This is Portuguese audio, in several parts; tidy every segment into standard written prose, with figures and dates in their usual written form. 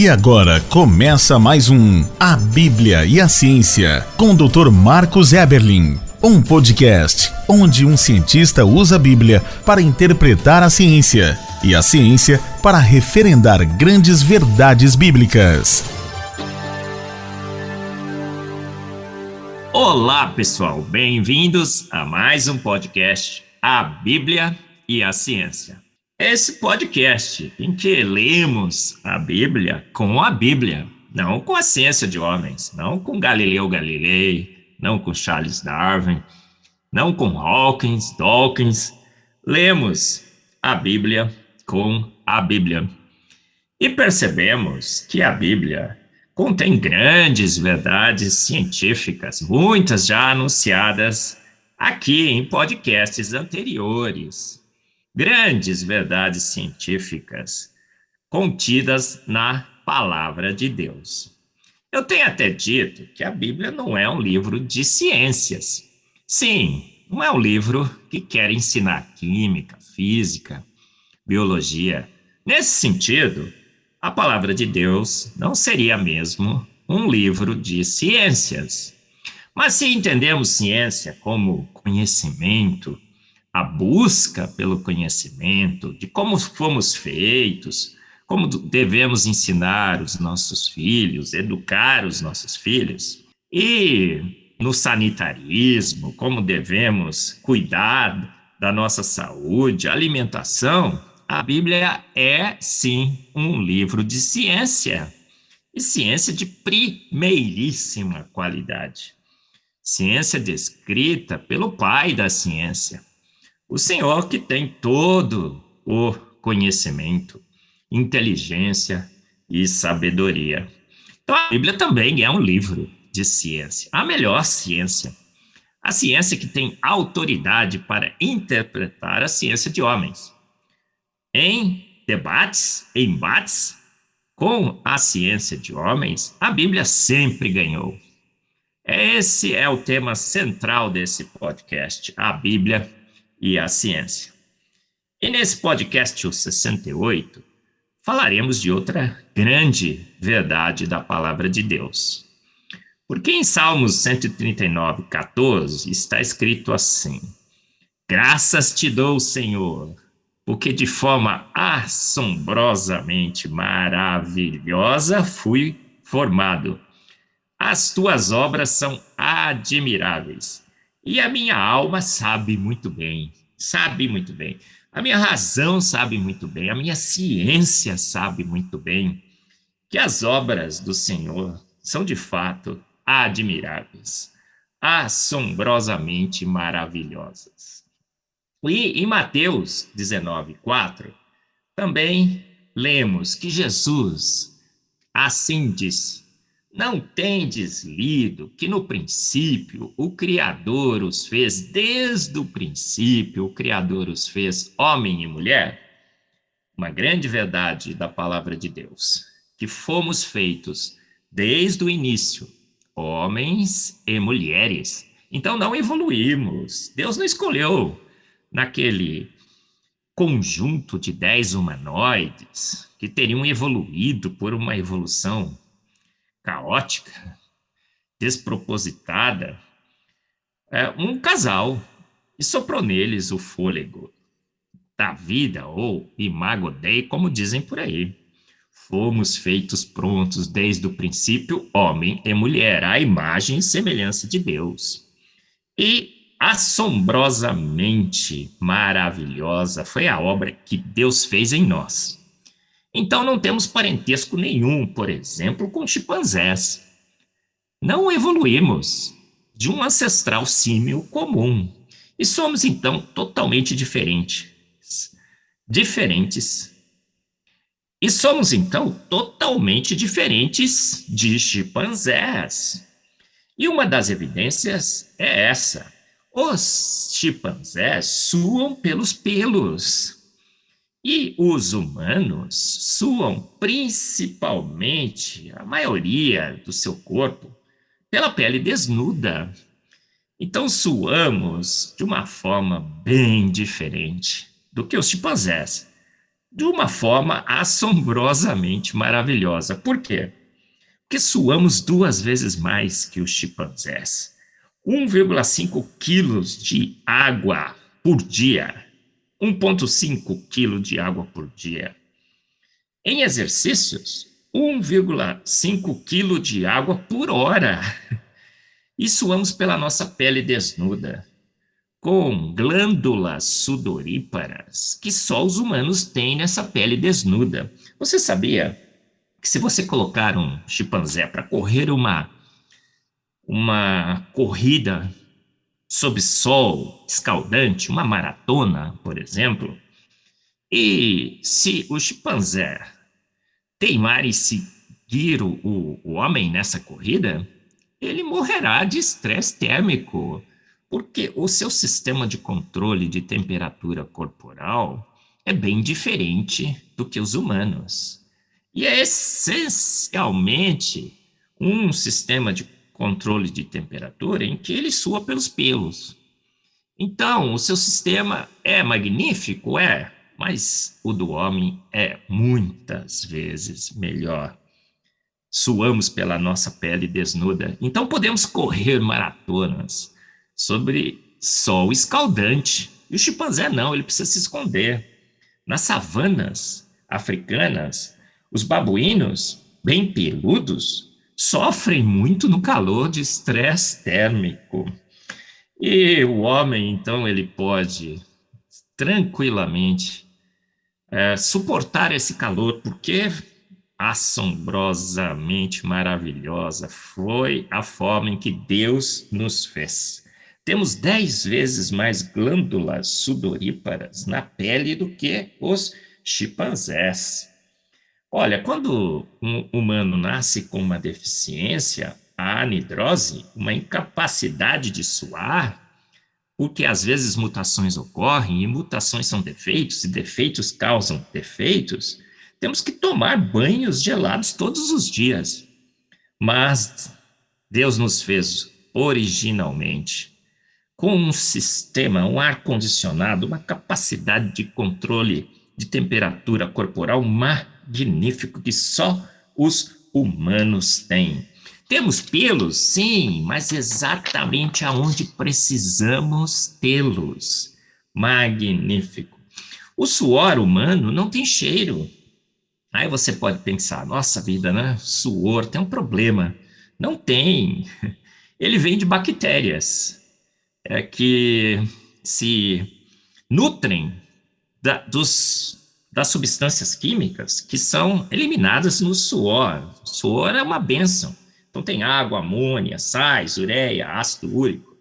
E agora começa mais um A Bíblia e a Ciência, com o Dr. Marcos Eberlin. Um podcast onde um cientista usa a Bíblia para interpretar a ciência e a ciência para referendar grandes verdades bíblicas. Olá, pessoal, bem-vindos a mais um podcast A Bíblia e a Ciência. Esse podcast em que lemos a Bíblia com a Bíblia, não com a ciência de homens, não com Galileu Galilei, não com Charles Darwin, não com Dawkins. Lemos a Bíblia com a Bíblia. E percebemos que a Bíblia contém grandes verdades científicas, muitas já anunciadas aqui em podcasts anteriores. Grandes verdades científicas contidas na Palavra de Deus. Eu tenho até dito que a Bíblia não é um livro de ciências. Sim, não é um livro que quer ensinar química, física, biologia. Nesse sentido, a Palavra de Deus não seria mesmo um livro de ciências. Mas se entendemos ciência como conhecimento, a busca pelo conhecimento, de como fomos feitos, como devemos ensinar os nossos filhos, educar os nossos filhos, e no sanitarismo, como devemos cuidar da nossa saúde, alimentação, a Bíblia é, sim, um livro de ciência, e ciência de primeiríssima qualidade. Ciência descrita pelo pai da ciência, o Senhor que tem todo o conhecimento, inteligência e sabedoria. Então, a Bíblia também é um livro de ciência, a melhor ciência. A ciência que tem autoridade para interpretar a ciência de homens. Em embates com a ciência de homens, a Bíblia sempre ganhou. Esse é o tema central desse podcast, a Bíblia e a ciência. E nesse podcast, o 68, falaremos de outra grande verdade da palavra de Deus. Porque em Salmos 139, 14, está escrito assim: graças te dou, Senhor, porque de forma assombrosamente maravilhosa fui formado. As tuas obras são admiráveis. E a minha alma sabe muito bem. A minha razão sabe muito bem, a minha ciência sabe muito bem que as obras do Senhor são de fato admiráveis, assombrosamente maravilhosas. E em Mateus 19, 4, também lemos que Jesus assim disse: não tendes lido que no princípio o Criador os fez, desde o princípio o Criador os fez homem e mulher? Uma grande verdade da palavra de Deus, que fomos feitos desde o início, homens e mulheres. Então não evoluímos, Deus não escolheu naquele conjunto de 10 humanoides que teriam evoluído por uma evolução caótica, despropositada, um casal, e soprou neles o fôlego da vida, ou imago Dei, como dizem por aí. Fomos feitos prontos desde o princípio, homem e mulher, à imagem e semelhança de Deus. E assombrosamente maravilhosa foi a obra que Deus fez em nós. Então não temos parentesco nenhum, por exemplo, com chimpanzés. Não evoluímos de um ancestral símio comum. E somos, então, totalmente diferentes. E somos, então, totalmente diferentes de chimpanzés. E uma das evidências é essa: os chimpanzés suam pelos pelos. E os humanos suam principalmente, a maioria do seu corpo, pela pele desnuda. Então suamos de uma forma bem diferente do que os chimpanzés. de uma forma assombrosamente maravilhosa. Por quê? Porque suamos 2 vezes mais que os chimpanzés. 1,5 quilos de água por dia. 1,5 quilo de água por dia. Em exercícios, 1,5 quilo de água por hora. E suamos pela nossa pele desnuda, com glândulas sudoríparas que só os humanos têm nessa pele desnuda. Você sabia que se você colocar um chimpanzé para correr uma corrida sob sol escaldante, uma maratona, por exemplo, e se o chimpanzé teimar e seguir o homem nessa corrida, ele morrerá de estresse térmico, porque o seu sistema de controle de temperatura corporal é bem diferente do que os humanos. E é essencialmente um sistema de controle de temperatura em que ele sua pelos pelos. Então, o seu sistema é magnífico, mas o do homem é muitas vezes melhor. Suamos pela nossa pele desnuda. Então podemos correr maratonas sobre sol escaldante. E o chimpanzé não, ele precisa se esconder. Nas savanas africanas, os babuínos, bem peludos, sofrem muito no calor de estresse térmico. E o homem, então, ele pode tranquilamente suportar esse calor, porque assombrosamente maravilhosa foi a forma em que Deus nos fez. Temos 10 vezes mais glândulas sudoríparas na pele do que os chimpanzés. Olha, quando um humano nasce com uma deficiência, a anidrose, uma incapacidade de suar, porque às vezes mutações ocorrem, e mutações são defeitos, e defeitos causam defeitos, temos que tomar banhos gelados todos os dias. Mas Deus nos fez originalmente com um sistema, um ar-condicionado, uma capacidade de controle de temperatura corporal magnífico que só os humanos têm. Temos pelos? Sim, mas exatamente aonde precisamos tê-los. Magnífico. O suor humano não tem cheiro. Aí você pode pensar, nossa vida, né? Suor tem um problema. Não tem. Ele vem de bactérias que se nutrem das substâncias químicas que são eliminadas no suor. O suor é uma bênção. Então tem água, amônia, sais, ureia, ácido úrico.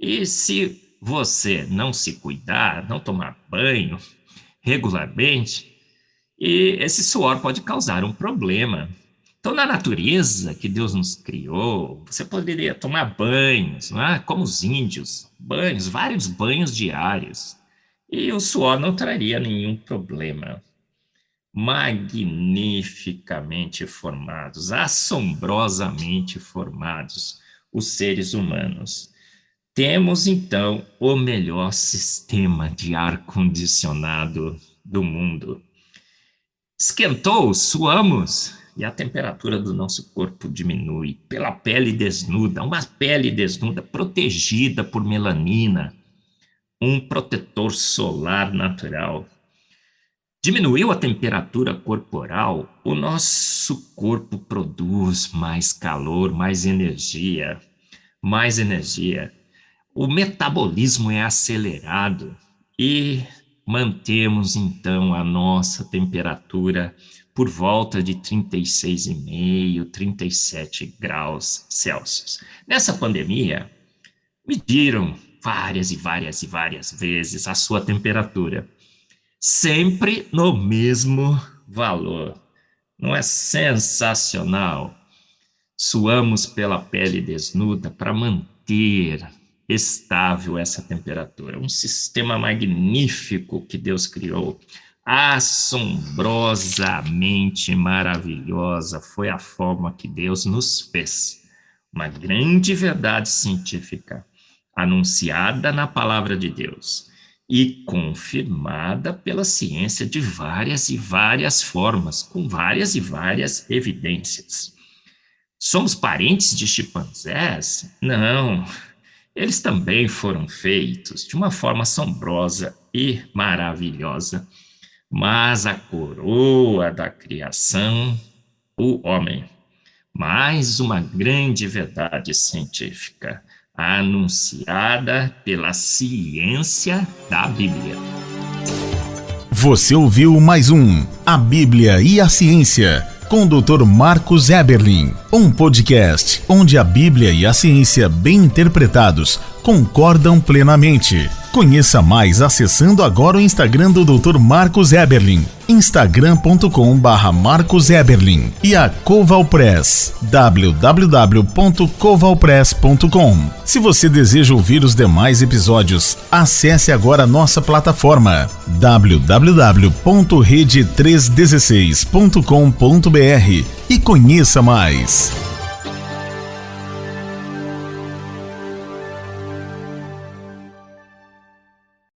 E se você não se cuidar, não tomar banho regularmente, e esse suor pode causar um problema. Então, na natureza que Deus nos criou, você poderia tomar banhos, não é? Como os índios, banhos, vários banhos diários, e o suor não traria nenhum problema. Magnificamente formados, assombrosamente formados, os seres humanos. Temos, então, o melhor sistema de ar-condicionado do mundo. Esquentou, suamos, e a temperatura do nosso corpo diminui pela pele desnuda, uma pele desnuda protegida por melanina, um protetor solar natural. Diminuiu a temperatura corporal, o nosso corpo produz mais calor, mais energia, mais energia. O metabolismo é acelerado e mantemos, então, a nossa temperatura por volta de 36,5, 37 graus Celsius. Nessa pandemia, mediram várias e várias e várias vezes a sua temperatura, sempre no mesmo valor. Não é sensacional? Suamos pela pele desnuda para manter estável essa temperatura. Um sistema magnífico que Deus criou, assombrosamente maravilhosa, foi a forma que Deus nos fez. Uma grande verdade científica anunciada na palavra de Deus e confirmada pela ciência de várias e várias formas, com várias e várias evidências. Somos parentes de chimpanzés? Não. Eles também foram feitos de uma forma assombrosa e maravilhosa, mas a coroa da criação, o homem. Mais uma grande verdade científica, anunciada pela ciência da Bíblia. Você ouviu mais um A Bíblia e a Ciência, com o Dr. Marcos Eberlin, um podcast onde a Bíblia e a ciência bem interpretados concordam plenamente. Conheça mais acessando agora o Instagram do Dr. Marcos Eberlin, instagram.com/Marcos Eberlin, e a Coval Press, www.covalpress.com. Se você deseja ouvir os demais episódios, acesse agora a nossa plataforma www.rede316.com.br e conheça mais.